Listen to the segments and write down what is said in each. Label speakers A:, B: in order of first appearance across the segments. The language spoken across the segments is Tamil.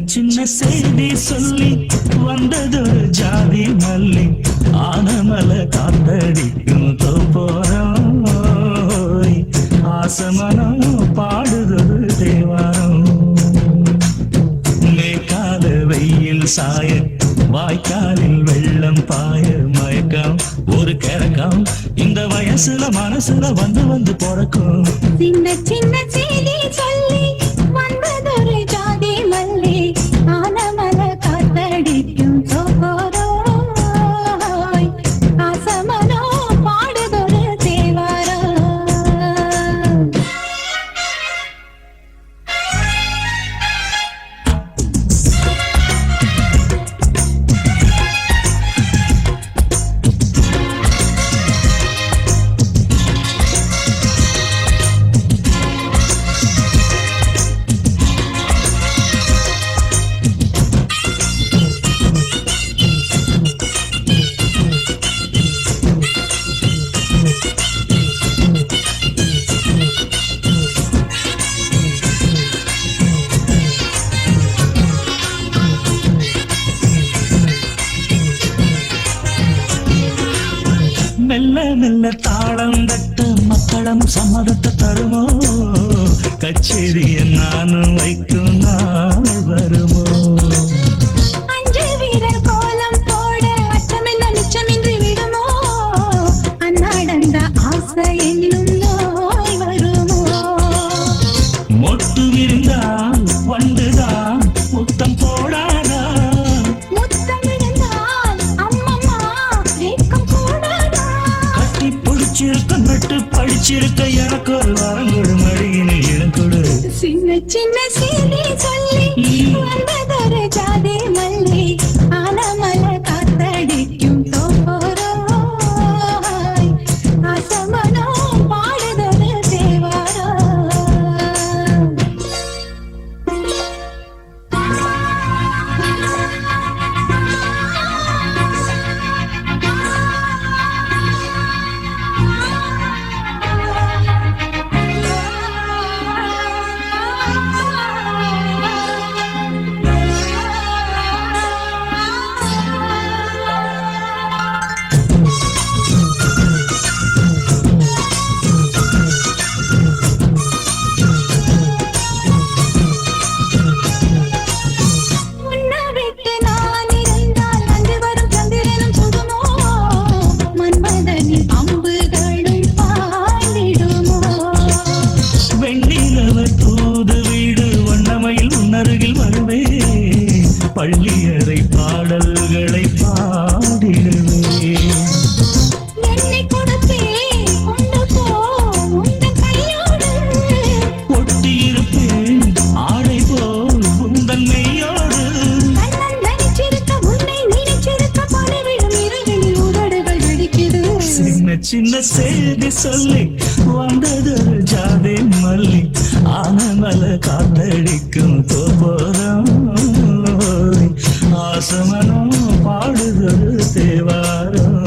A: சின்ன செய்தி சொல்லி வந்ததொரு ஜாதி மல்லி ஆனமல காத்தடிக்கும் தோப்போரம் ஆசமனம் பாடுதொரு தேவாரம் மேற்கால வெயில் சாய வாய்க்காலில் வெள்ளம் பாய மயக்கம் ஒரு கிறக்கம் இந்த வயசுல மனசுல வந்து வந்து பிறக்கும்
B: சின்ன சின்ன செய்தி சொல்லி வந்ததொரு ஜாதி மல்லி ஆனமல காத்தடிக்கும் தோப்போரோய் ஆசமனோ பாடுதொரு தேவாரம்
A: மெல்ல மெல்ல தாளம் தட்ட மக்களும் சம்மதத்தை தருமோ கச்சேரிய நானும் வைக்கும் நாள் வருமோ
B: அஞ்சு வீரர் கோலம் போட அச்சமென்ன நிச்சமின்றி விடுமோ அந்நாடந்த ஆசை என்னும் நோய் வருமோ
A: மொட்டு விருந்தால் வண்டுதான் முத்தம் போடாதா
B: முத்தம் விழுந்தால் அம்மம்மா ஏக்கம் கூடாதா
A: கட்டி பிடிச்சிருக்க நட்டு படிச்சிருக்க எனக்கு ஒரு வரங்கொடு மடியினில் இடங்கொடு
B: சின்ன சின்ன செய்தி சொல்லி வந்ததொரு ஜாதி மல்லி ஆனமல காத்தடிக்கும் தோப்போரோய் ஆசமனோ பாடுதொரு தேவாரம் உன்னை விட்டு நான் இருந்தால் அன்று வரும் சந்திரனும் சுடுமோ மன்மதனின் அம்புகளும் பாய்ந்திடுமோ
A: வெண்ணிலவர் தூது வீடு வண்ணமையில் உன்னருகில் வருவே பள்ளியறை பாடல்களை பாடிடுவே
B: என்னை கொடுத்தே கொண்டு போ உந்தன் கையோடு
A: ஒட்டியிருப்பேன் ஆடை போல் உந்தன் மெய்யோடு
B: கண்ணன் நினைச்சிருக்க உன்னை நினைச்சிருக்க பலவிடும் இரவில் உதடுகள் வெடிக்குது
A: சின்ன சின்ன செய்தி சொல்லி வந்ததொரு ஜாதி மல்லி ஆனமல காத்தடிக்கும் தோப்போரம் ஆசமனம் பாடுதொரு தேவாரம்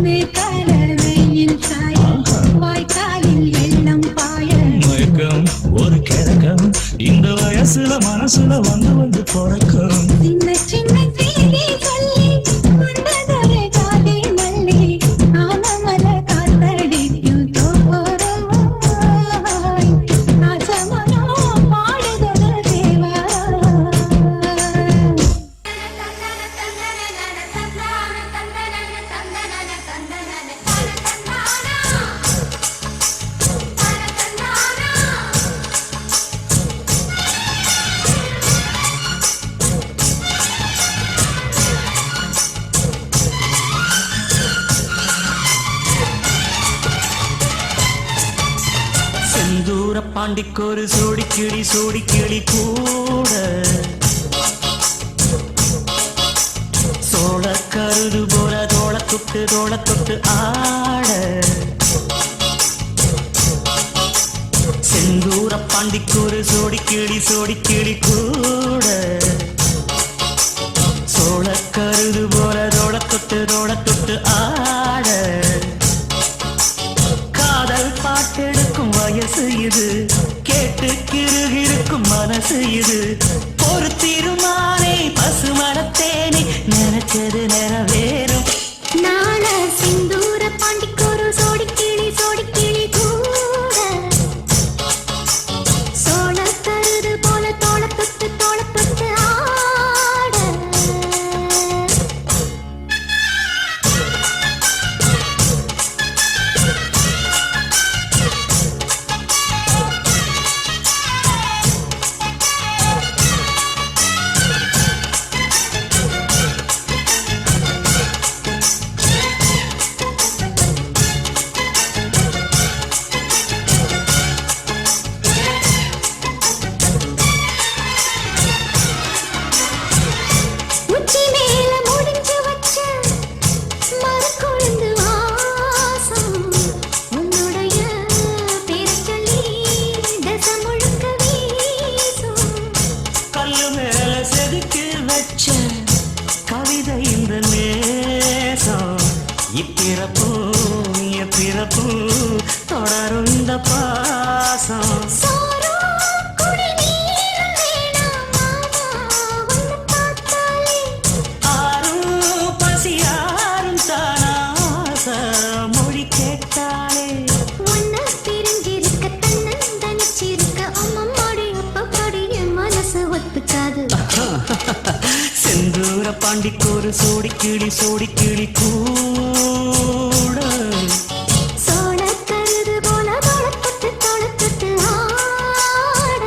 B: மேற்கால வெயில் சாய வாய்க்காலில் வெள்ளம் பாய
A: மயக்கம் ஒரு கிறக்கம் இந்த வயசுல மனசுல வந்து வந்து பிறக்கும்
B: சின்ன சின்ன செய்தி சொல்லி வந்ததொரு ஜாதி மல்லி ஆனமல காத்தடிக்கும் தோப்போரோய் ஆசமனோ பாடுதொரு தேவாரம்
A: செந்தூர பாண்டிக்கொரு சோடி கிளி கூட சோழ கருது போல தோள தொட்டு ஆட செந்தூர பாண்டிக்கொரு சோடி கிளி கூட சோழ கருது போல தோள தொட்டு ஆட காதல் பாட்டெடுக்கும் வயசு இது கேட்டு கிருகிரு
C: எடுக்கும் மனசு இது ஒரு தீர்மானே பசுமரத்தேனே நினைச்சது நிறைவேறும்
B: நாள சிந்தூர பாண்டிக்கொரு சோடி கிளி கூட சோழ கருது போல தோளப்பட்டு ஆட உச்சி மேல முடிஞ்சு வச்ச மரக்கொழுந்து வாசம் உன்னுடைய பேர் சொல்லி தச முழுக்க வீசும்
C: கல்லு மேல செதுக்கி வச்ச கவிதை இந்த நேசம் இப்பிறப்பு எப்பிறப்பு தொடரும் இந்த பாசம்
B: சோறும் குடிநீரும் வேணாம் மாமா உன்னை பார்த்தாலே
C: ஆரும் பசியாரும் தானாச மொழி கேட்டாலே
B: உன்னை பிரிஞ்சிருக்க தன்னந்தனிச்சிருக்க அம்மம்மாடி அப்பப்படி என் மனசு ஒத்துக்காது
C: செந்தூர பாண்டிக்கொரு சோடி கிளி கூட
B: சோழ கருது போல தோளப்பட்டு ஆட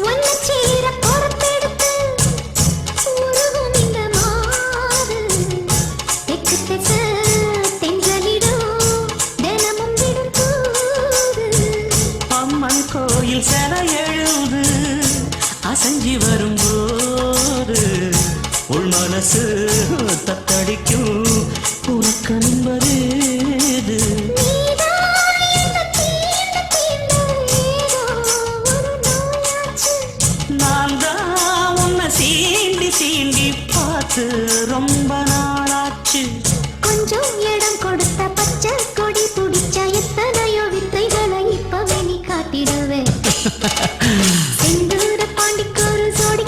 B: ஒன்னு சேர பொறுப்பெடுத்து உருகும் இந்த மாது தெற்கு திசை தென்றலிடும் தினமும் விடும் தூது
C: அம்மன் கோயில் சில எழுது அசஞ்சி வரும்போது உள் மனசு தத்தடிக்கும் உனக்கு என்பது
B: நீதான் இந்த தீண்ட ஏதோ ஒரு நோயாச்சு
C: நான் தான் உன்னை சீண்டி பார்த்து ரொம்ப நாளாச்சு
B: கொஞ்சம் இடம் கொடுத்த பச்சை கொடி பிடிச்ச எத்தனையோ வித்தைகளை இப்பவே நீ காட்டிடுவே செந்தூர பாண்டிக்கொரு சோடி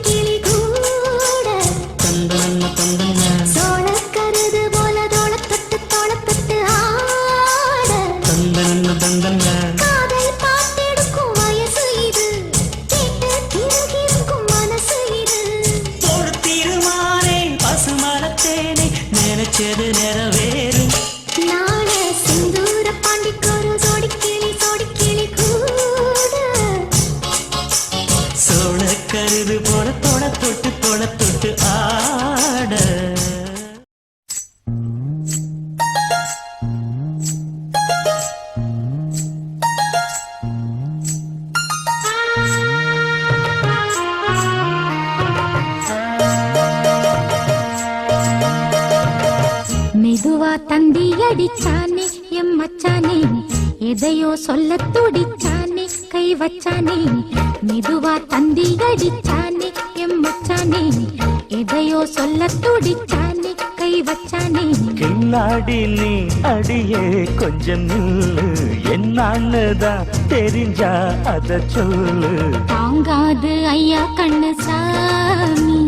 B: கிளி கூட
C: தந்தன
B: சோழ கருது போல தோளப்பட்டு ஆட
C: தந்தன
B: காதல் பாட்டெடுக்கும் வயசு இது கேட்டு திருகிருக்கும் மனசு இது
C: ஒரு தீர்மானே பசுமரத்தேனே நினைச்சது நிறைவேறும்
B: நாள சிந்தூர பாண்டிக்கொரு சோடி கிளி கூட
C: சோழ கருது போல தொட்டு ஆட
B: மெதுவா தந்தி அடிச்சானே எம் மச்சானே எதையோ சொல்ல துடிச்சானே கை வச்சானே மெதுவா தந்தி அடிச்சானே எம் மச்சானே எதையோ சொல்ல துடிச்சானே கை வச்சானே
C: கில்லாடி நீ அடியே கொஞ்சம் நில்லு என்னான்னுதான் தெரிஞ்சா அத சொல்லு
B: தாங்காது ஐயா கண்ணு சாமி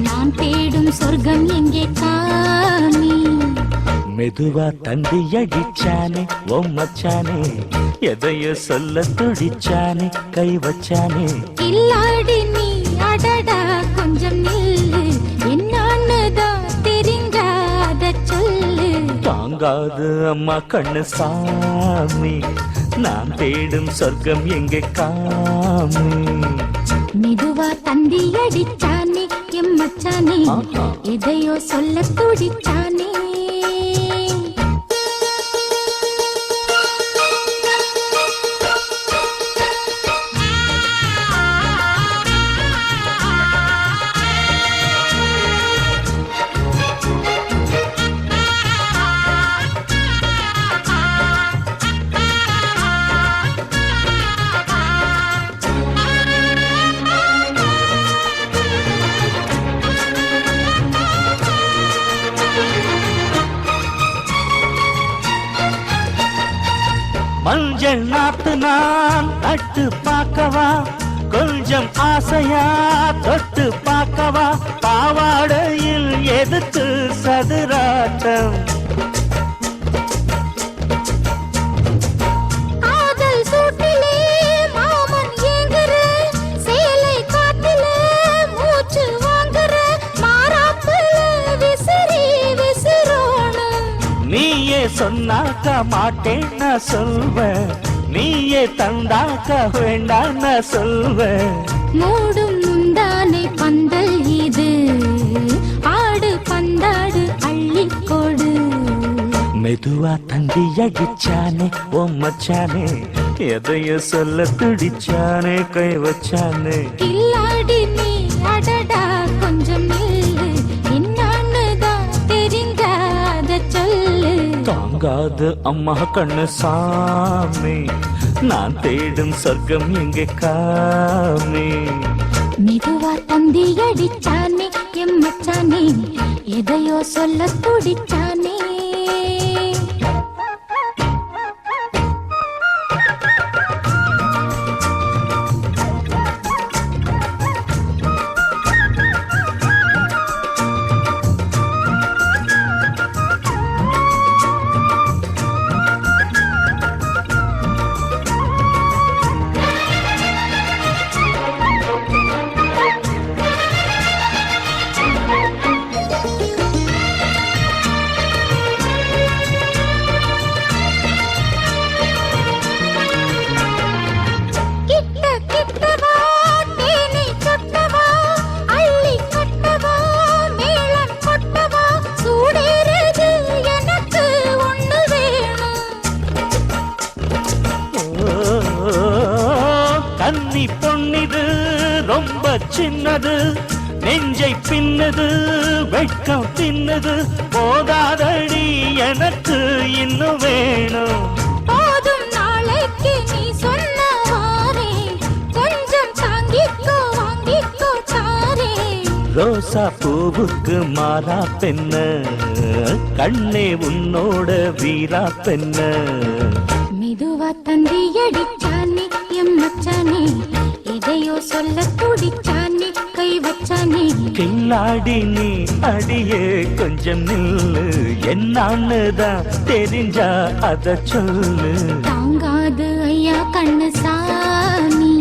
B: நான் தேடும் சொர்க்கம் எங்கே காமி
C: மெதுவா தந்தி அடிச்சானே ஓ மச்சானே எதையோ சொல்ல துடிச்சானே கை வச்சானே
B: கில்லாடி நீ அடடா கொஞ்சம் நில்லு என்னான்னுதான் தெரிஞ்சாத சொல்லு
C: தாங்காது அம்மா கண்ணு சாமி நான் தேடும் சொர்க்கம் எங்கே காமி
B: மெதுவா தந்தி அடிச்சானே எம் மச்சானே எதையோ சொல்ல துடிச்சானே
C: மஞ்சள் நாத்து நான் நட்டு பார்க்கவா கொஞ்சம் ஆசையா தொட்டு பார்க்கவா பாவாடையில் எதுக்கு சதுராட்டம்
B: காதல் சூட்டிலே மாமன் ஏங்குற சேலை காட்டிலே மூச்சு வாங்குற மாறாப்புல விசிறி விசிறோணும்
C: நீயே சொன்னாக்க மாட்டேன் நான் சொல்வேன் நீயே தந்தாக்க வேண்டாம் நான் சொல்வேன்
B: மூடும் முந்தானை பந்தல் இது ஆடு பந்தாடு அள்ளிக்கோடு
C: மெதுவா தந்தி அடிச்சானே ஓ மச்சானே எதையோ சொல்ல துடிச்சானே கை வச்சானே
B: கில்லாடி நீ அடடா கொஞ்சம் நில்லு என்னான்னுதான் தெரிஞ்சாத சொல்லு
C: தாங்காது அம்மா கண்ணு சாமி நான் தேடும் சொர்க்கம் எங்கே காமி
B: மெதுவா தந்தி அடிச்சானே எம் மச்சானே எதையோ சொல்ல துடிச்சானே
C: கன்னி பொன்னிது ரொம்ப சின்னது நெஞ்சை பின்னது வெட்கம் தின்னது போதாதடி எனக்கு இன்னும் வேணும்
B: போதும் நாளைக்கு நீ சொன்னவாரே கொஞ்சம் தாங்கிக்கோ வாங்கிக்கோ தாரே
C: ரோசா பூவுக்கு மாறா பெண்ண கண்ணே உன்னோட வீரா பெண்ண
B: மெதுவா தந்தி அடிச்சானே எம் மச்சானே எதையோ சொல்ல துடிச்சானே கை வச்சானே
C: கில்லாடி நீ அடியே கொஞ்சம் நில்லு என்னான்னுதான் தெரிஞ்சா அத சொல்லு
B: தாங்காது ஐயா கண்ணு சாமி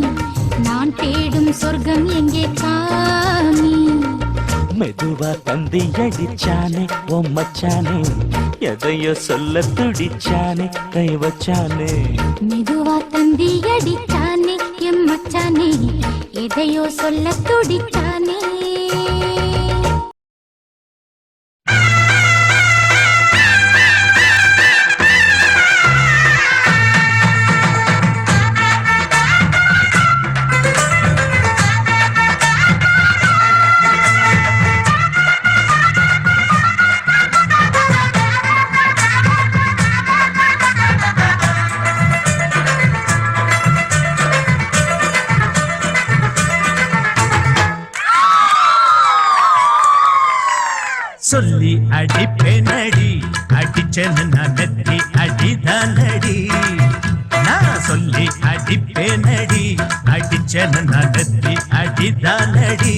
B: நான் தேடும் சொர்க்கம் எங்கே காமி
C: மெதுவா தந்தி அடிச்சானே ஓ மச்சானே எதையோ சொல்ல துடிச்சானே கை வச்சானே
B: மெதுவா தந்தி அடிச்சானே எம் மச்சானே எதையோ சொல்ல துடிச்சானே
A: சொல்லி அடிப்பேனடி அடிச்சேன்னு நான் நெத்தி அடிதானடி நான் சொல்லி அடிப்பேனடி அடிச்சேன்னு நான் நெத்தி அடிதானடி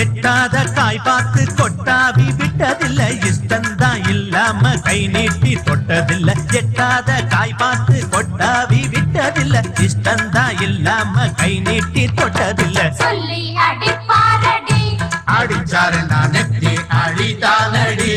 A: எட்டாத காய் பார்த்து கொட்டாவி விட்டதில்லை இஷ்டந்தான் இல்லாம கை நீட்டி தொட்டதில்லை எட்டாத காய் பார்த்து கொட்டாவி விட்டதில்லை இஷ்டந்தான் இல்லாம கை நீட்டி தொட்டதில்லை
B: சொல்லி அடிப்பாரடி
A: அடிச்சாரு நான் நெத்தி அடிதானடி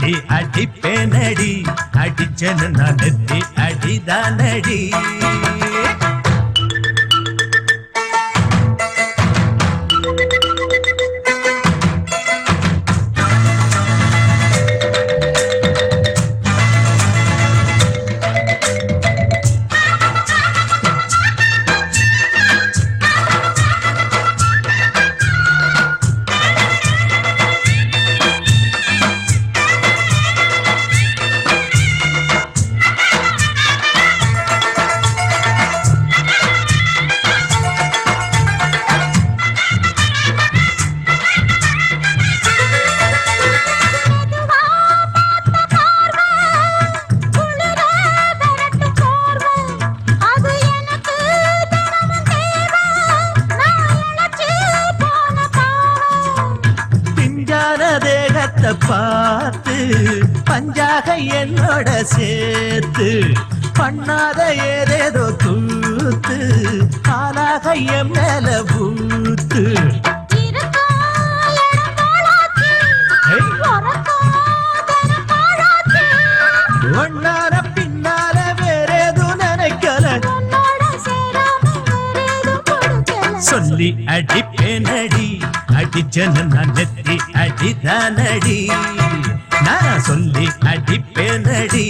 A: நெத்தி அடிப்பேனடி அடிச்சனு நான் நெத்தி அடிதானடி தேகத்தை பார்த்து பஞ்சாக என்னோட சேர்த்து பண்ணாத ஏதேதோ கூத்து காலாக என் மேல பூத்து ஒன்னார பின்னால வேறேதும் நினைக்கல சொல்லி அடிப்பேனடி அடிச்சனு நான் நெத்தி அடிதானடி நான் சொல்லி அடிப்பேனடி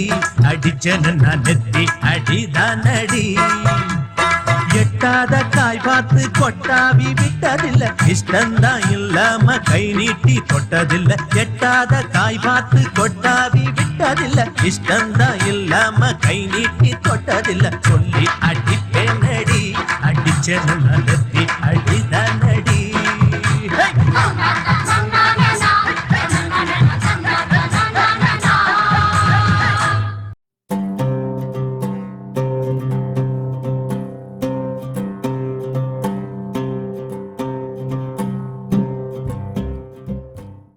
A: அடிச்சனு நான் நெத்தி அடிதானடி எட்டாத காய் பார்த்து கொட்டாவி விட்டதில்ல இஷ்டந்தான் இல்லாம கை நீட்டி தொட்டதில்ல எட்டாத காய் பார்த்து கொட்டாவி விட்டதில்ல இஷ்டந்தான் இல்லாம கை நீட்டி தொட்டதில்ல சொல்லி அடிப்பேனடி அடிச்சனு நான் நெத்தி அடிதானடி